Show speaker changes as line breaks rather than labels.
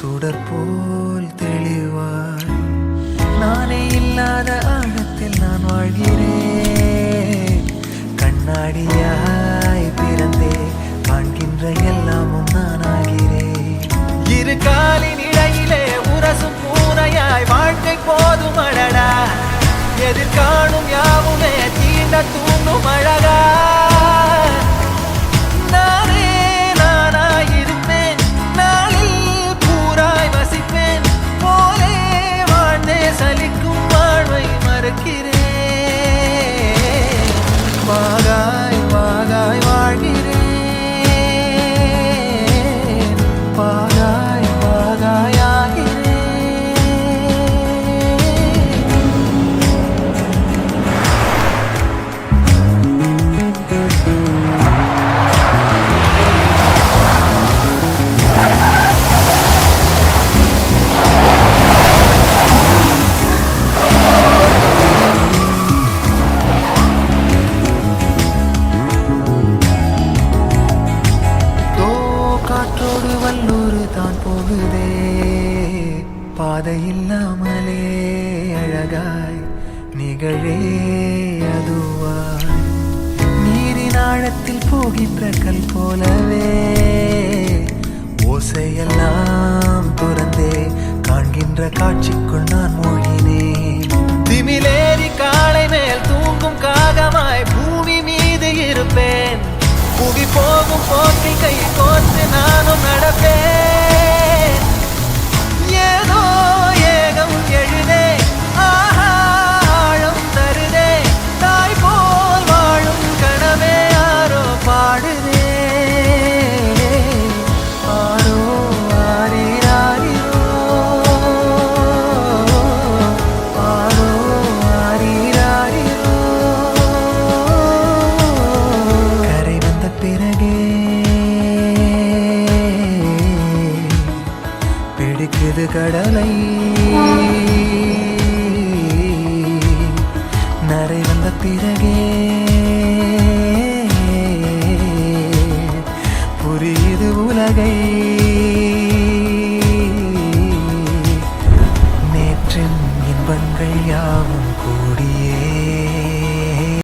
சுடற்போல் தெளிவாய் நானே இல்லாத ஆழத்தில் நான் வாழ்கிறேன். கண்ணாடியாய் பிறந்தே காண்கின்ற எல்லாமும் நான் ஆகிறேன். இரு காலின் இடையிலே உரசும் பூனையாய் வாழ்க்கை போதும் அழடா. எதிர்காணும் யாவுமே தீண்ட தூண்டும் அழகா. நானே நானாயிருப்பேன், நாளில் பூராய் வசிப்பேன். போலே வாழ்ந்தே சலிக்கும் வாழ்வை மறுக்கிறேன். வாகாய் வாகாய் வாழ்கிறேன், வாகாய் வாகாய் ஆகிறேன். காற்றோடு வல்லூர் தான் போகுதே, பாதை இல்லாமலே அழகாய் நிகழே அதுவாய். நீரின் ஆழத்தில் போகின்ற கல் போலவே ஓசையெல்லாம் துறந்தே காண்கின்ற காட்சிக்குள் நான் மூழ்கினேன். திமிலேறி காலை மேல் தூங்கும் காகமாய் பூமி மீது இருப்பேன். புவி போகும் போக்கில் கை கோர்த்து நானும் நடப்பேன். ஏதோ ஏகம் எழுதே, ஆஹா ஆழம் தருதே. தாய் போல் வாழும் கனவே யாரோ பாடுதே. ஆரோ ஆரீராரிரோ, ஆரோ ஆரீராரிரோ. கரை வந்த பிறகே பிடிக்குது கடலை. நரை வந்த பிறகே புரியுது உலகை. நேற்றின் இன்பங்கள் யாவும்